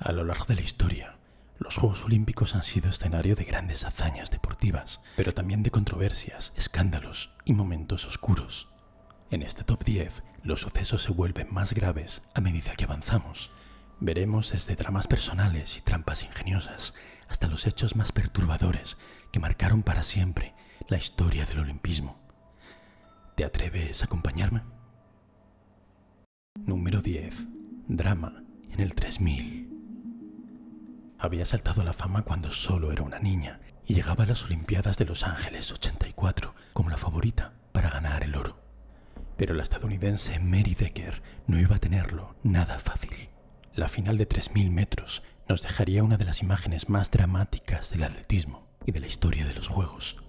A lo largo de la historia, los Juegos Olímpicos han sido escenario de grandes hazañas deportivas, pero también de controversias, escándalos y momentos oscuros. En este top 10, los sucesos se vuelven más graves a medida que avanzamos. Veremos desde dramas personales y trampas ingeniosas hasta los hechos más perturbadores que marcaron para siempre la historia del olimpismo. ¿Te atreves a acompañarme? Número 10. Drama en el 3000. Había saltado a la fama cuando solo era una niña y llegaba a las Olimpiadas de Los Ángeles 84 como la favorita para ganar el oro. Pero la estadounidense Mary Decker no iba a tenerlo nada fácil. La final de 3000 metros nos dejaría una de las imágenes más dramáticas del atletismo y de la historia de los Juegos.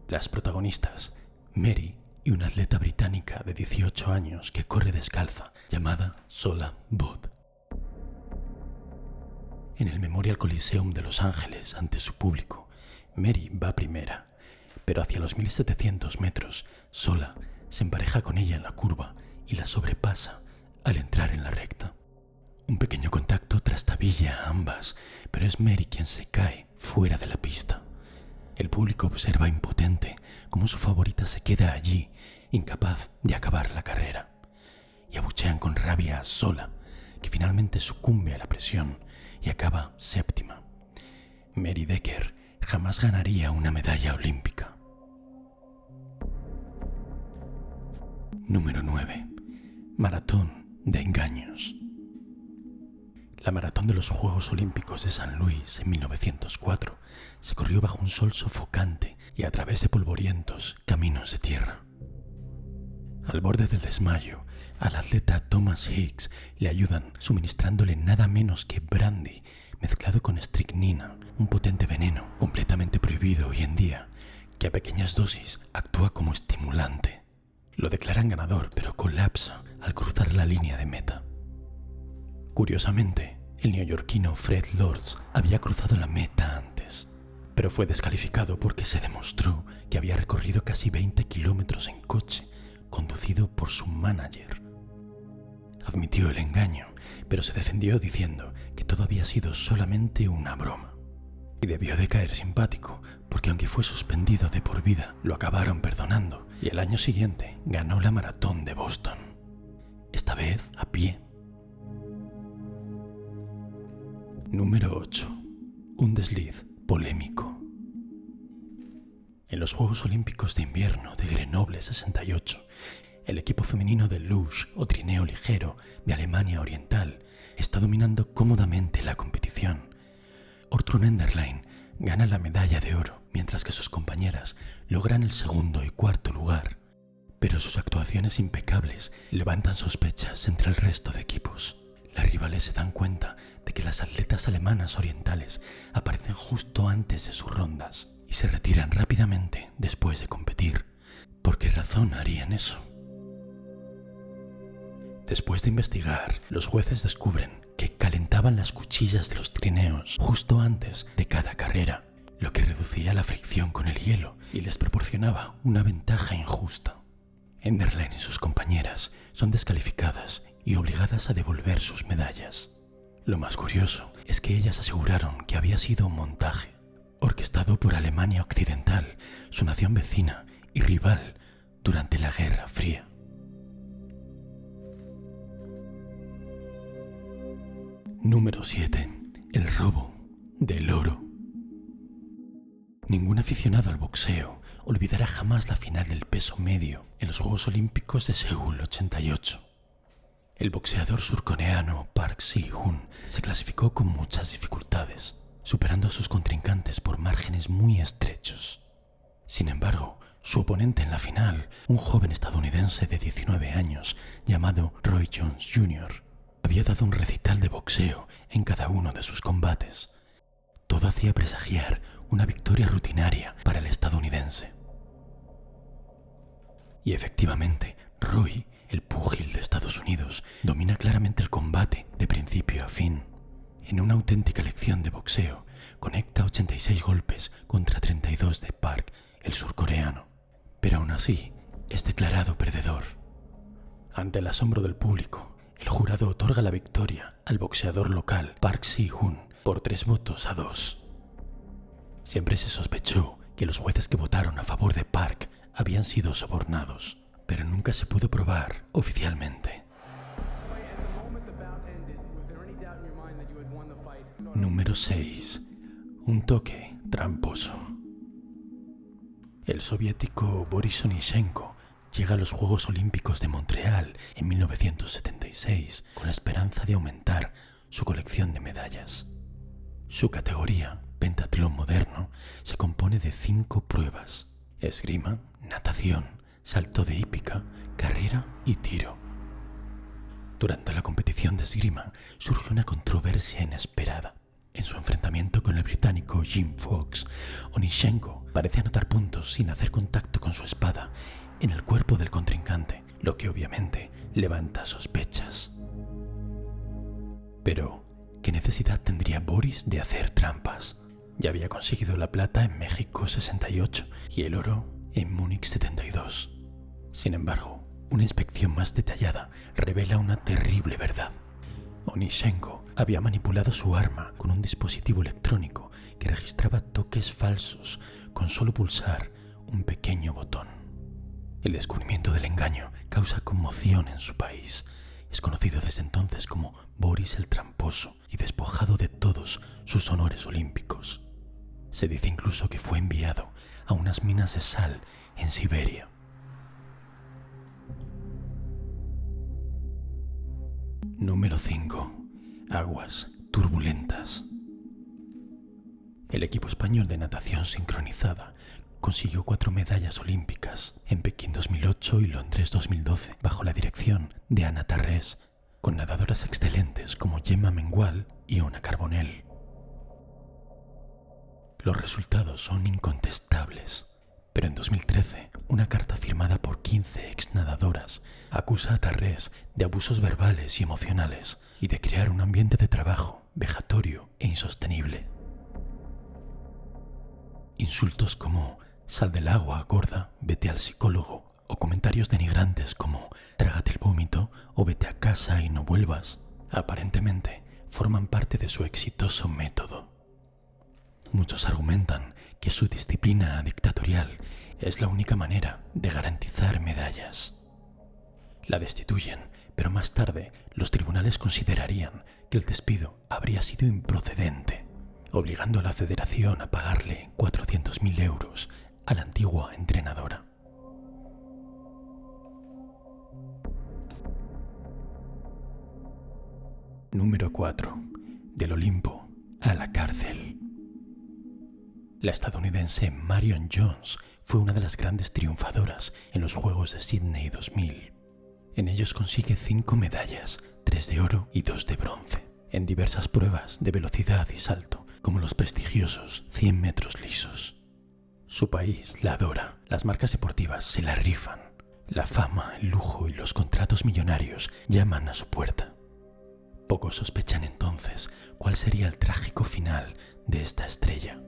Las protagonistas, Mary y una atleta británica de 18 años que corre descalza llamada Sola Bode. En el Memorial Coliseum de Los Ángeles, ante su público, Mary va primera, pero hacia los 1700 metros, Sola se empareja con ella en la curva y la sobrepasa al entrar en la recta. Un pequeño contacto trastabilla a ambas, pero es Mary quien se cae fuera de la pista. El público observa impotente cómo su favorita se queda allí, incapaz de acabar la carrera, y abuchean con rabia a Sola, que finalmente sucumbe a la presión y acaba séptima. Mary Decker jamás ganaría una medalla olímpica. Número 9. Maratón de engaños. La maratón de los Juegos Olímpicos de San Luis en 1904 se corrió bajo un sol sofocante y a través de polvorientos caminos de tierra. Al borde del desmayo, al atleta Thomas Hicks le ayudan suministrándole nada menos que brandy mezclado con estricnina, un potente veneno completamente prohibido hoy en día, que a pequeñas dosis actúa como estimulante. Lo declaran ganador, pero colapsa al cruzar la línea de meta. Curiosamente, el neoyorquino Fred Lords había cruzado la meta antes, pero fue descalificado porque se demostró que había recorrido casi 20 kilómetros en coche, conducido por su manager. Admitió el engaño, pero se defendió diciendo que todo había sido solamente una broma. Y debió de caer simpático, porque aunque fue suspendido de por vida, lo acabaron perdonando y el año siguiente ganó la maratón de Boston. Esta vez a pie. Número 8. Un desliz polémico. En los Juegos Olímpicos de Invierno de Grenoble 68, el equipo femenino de luge o trineo ligero de Alemania Oriental está dominando cómodamente la competición. Ortrud Enderlein gana la medalla de oro, mientras que sus compañeras logran el segundo y cuarto lugar. Pero sus actuaciones impecables levantan sospechas entre el resto de equipos. Las rivales se dan cuenta de que las atletas alemanas orientales aparecen justo antes de sus rondas y se retiran rápidamente después de competir. ¿Por qué razón harían eso? Después de investigar, los jueces descubren que calentaban las cuchillas de los trineos justo antes de cada carrera, lo que reducía la fricción con el hielo y les proporcionaba una ventaja injusta. Enderlein y sus compañeras son descalificadas y obligadas a devolver sus medallas. Lo más curioso es que ellas aseguraron que había sido un montaje, orquestado por Alemania Occidental, su nación vecina y rival durante la Guerra Fría. Número 7. El robo del oro. Ningún aficionado al boxeo olvidará jamás la final del peso medio en los Juegos Olímpicos de Seúl 88. El boxeador surcoreano Park Si-hoon se clasificó con muchas dificultades, superando a sus contrincantes por márgenes muy estrechos. Sin embargo, su oponente en la final, un joven estadounidense de 19 años llamado Roy Jones Jr., había dado un recital de boxeo en cada uno de sus combates. Todo hacía presagiar una victoria rutinaria para el estadounidense. Y efectivamente, Roy, el púgil de Estados Unidos, domina claramente el combate de principio a fin. En una auténtica lección de boxeo, conecta 86 golpes contra 32 de Park, el surcoreano. Pero aún así, es declarado perdedor. Ante el asombro del público, el jurado otorga la victoria al boxeador local Park Si-hoon por 3 votos a 2. Siempre se sospechó que los jueces que votaron a favor de Park habían sido sobornados, pero nunca se pudo probar oficialmente. Número 6. Un toque tramposo. El soviético Boris Onishchenko llega a los Juegos Olímpicos de Montreal en 1976 con la esperanza de aumentar su colección de medallas. Su categoría, pentatlón moderno, se compone de 5 pruebas: esgrima, natación, salto de hípica, carrera y tiro. Durante la competición de esgrima surge una controversia inesperada. En su enfrentamiento con el británico Jim Fox, Onishchenko parece anotar puntos sin hacer contacto con su espada en el cuerpo del contrincante, lo que obviamente levanta sospechas. Pero, ¿qué necesidad tendría Boris de hacer trampas? Ya había conseguido la plata en México 68 y el oro en Múnich 72. Sin embargo, una inspección más detallada revela una terrible verdad. Onishchenko había manipulado su arma con un dispositivo electrónico que registraba toques falsos con solo pulsar un pequeño botón. El descubrimiento del engaño causa conmoción en su país. Es conocido desde entonces como Boris el Tramposo y despojado de todos sus honores olímpicos. Se dice incluso que fue enviado a unas minas de sal en Siberia. Número 5. Aguas turbulentas. El equipo español de natación sincronizada consiguió 4 medallas olímpicas en Pekín 2008 y Londres 2012 bajo la dirección de Ana Tarrés, con nadadoras excelentes como Gemma Mengual y Ona Carbonell. Los resultados son incontestables, pero en 2013 una carta firmada por 15 exnadadoras acusa a Tarrés de abusos verbales y emocionales y de crear un ambiente de trabajo vejatorio e insostenible. Insultos como «sal del agua, gorda, vete al psicólogo» o comentarios denigrantes como «trágate el vómito» o «vete a casa y no vuelvas» aparentemente forman parte de su exitoso método. Muchos argumentan que su disciplina dictatorial es la única manera de garantizar medallas. La destituyen, pero más tarde los tribunales considerarían que el despido habría sido improcedente, obligando a la federación a pagarle 400.000 euros a la antigua entrenadora. Número 4. Del Olimpo a la cárcel. La estadounidense Marion Jones fue una de las grandes triunfadoras en los Juegos de Sydney 2000. En ellos consigue 5 medallas, 3 de oro y 2 de bronce, en diversas pruebas de velocidad y salto, como los prestigiosos 100 metros lisos. Su país la adora, las marcas deportivas se la rifan. La fama, el lujo y los contratos millonarios llaman a su puerta. Pocos sospechan entonces cuál sería el trágico final de esta estrella.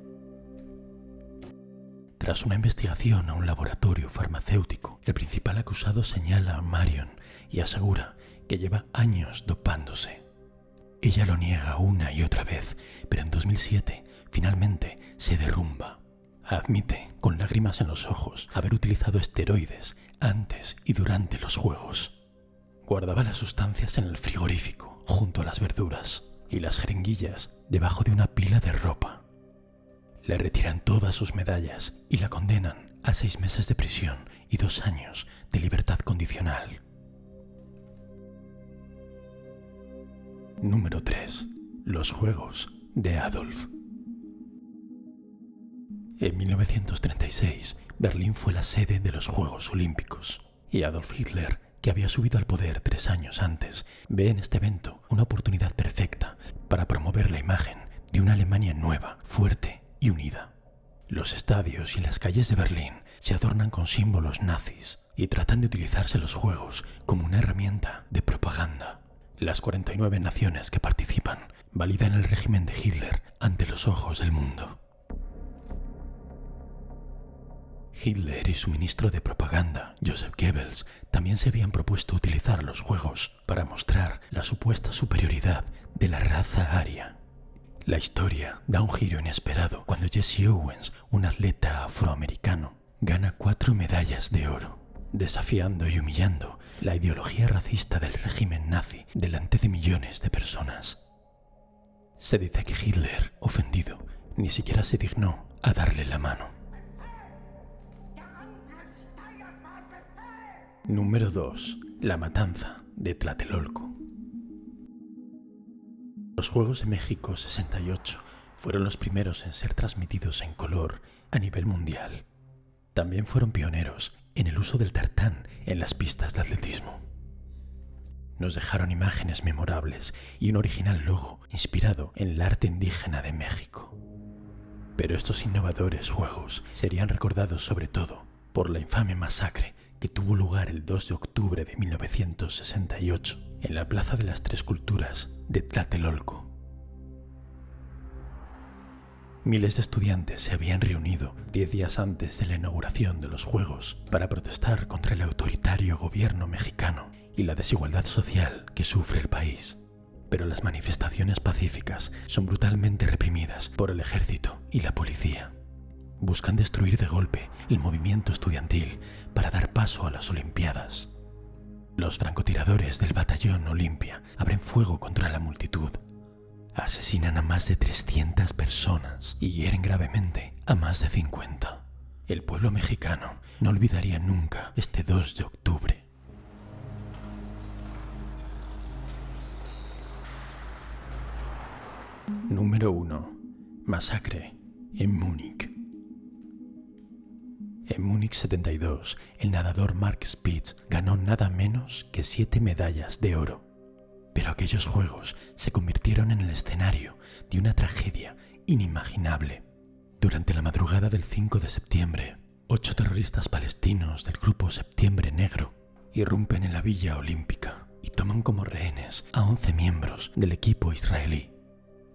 Tras una investigación a un laboratorio farmacéutico, el principal acusado señala a Marion y asegura que lleva años dopándose. Ella lo niega una y otra vez, pero en 2007 finalmente se derrumba. Admite, con lágrimas en los ojos, haber utilizado esteroides antes y durante los juegos. Guardaba las sustancias en el frigorífico, junto a las verduras, y las jeringuillas debajo de una pila de ropa. Le retiran todas sus medallas y la condenan a 6 meses de prisión y 2 años de libertad condicional. Número 3. Los Juegos de Adolf. En 1936, Berlín fue la sede de los Juegos Olímpicos y Adolf Hitler, que había subido al poder 3 años antes, ve en este evento una oportunidad perfecta para promover la imagen de una Alemania nueva, fuerte y unida. Los estadios y las calles de Berlín se adornan con símbolos nazis y tratan de utilizarse los Juegos como una herramienta de propaganda. Las 49 naciones que participan validan el régimen de Hitler ante los ojos del mundo. Hitler y su ministro de propaganda, Joseph Goebbels, también se habían propuesto utilizar los juegos para mostrar la supuesta superioridad de la raza aria. La historia da un giro inesperado cuando Jesse Owens, un atleta afroamericano, gana 4 medallas de oro, desafiando y humillando la ideología racista del régimen nazi delante de millones de personas. Se dice que Hitler, ofendido, ni siquiera se dignó a darle la mano. Número 2. La matanza de Tlatelolco. Los Juegos de México 68 fueron los primeros en ser transmitidos en color a nivel mundial. También fueron pioneros en el uso del tartán en las pistas de atletismo. Nos dejaron imágenes memorables y un original logo inspirado en el arte indígena de México. Pero estos innovadores juegos serían recordados sobre todo por la infame masacre que tuvo lugar el 2 de octubre de 1968 en la Plaza de las Tres Culturas de Tlatelolco. Miles de estudiantes se habían reunido 10 días antes de la inauguración de los Juegos para protestar contra el autoritario gobierno mexicano y la desigualdad social que sufre el país. Pero las manifestaciones pacíficas son brutalmente reprimidas por el ejército y la policía. Buscan destruir de golpe el movimiento estudiantil para dar paso a las Olimpiadas. Los francotiradores del batallón Olimpia abren fuego contra la multitud. Asesinan a más de 300 personas y hieren gravemente a más de 50. El pueblo mexicano no olvidaría nunca este 2 de octubre. Número 1. Masacre en Múnich. En Múnich 72, el nadador Mark Spitz ganó nada menos que 7 medallas de oro. Pero aquellos Juegos se convirtieron en el escenario de una tragedia inimaginable. Durante la madrugada del 5 de septiembre, 8 terroristas palestinos del grupo Septiembre Negro irrumpen en la Villa Olímpica y toman como rehenes a 11 miembros del equipo israelí.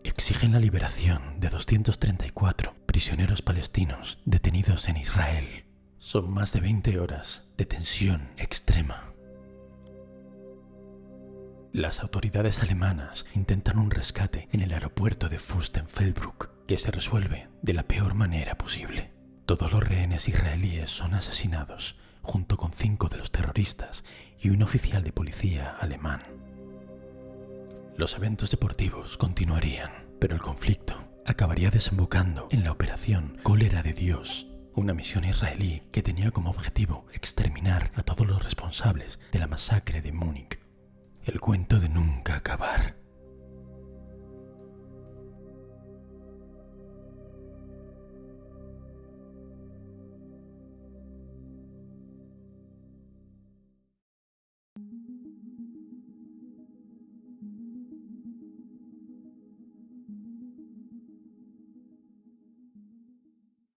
Exigen la liberación de 234 prisioneros palestinos detenidos en Israel. Son más de 20 horas de tensión extrema. Las autoridades alemanas intentan un rescate en el aeropuerto de Fürstenfeldbruck, que se resuelve de la peor manera posible. Todos los rehenes israelíes son asesinados, junto con 5 de los terroristas y un oficial de policía alemán. Los eventos deportivos continuarían, pero el conflicto acabaría desembocando en la operación Cólera de Dios, una misión israelí que tenía como objetivo exterminar a todos los responsables de la masacre de Múnich. El cuento de nunca acabar.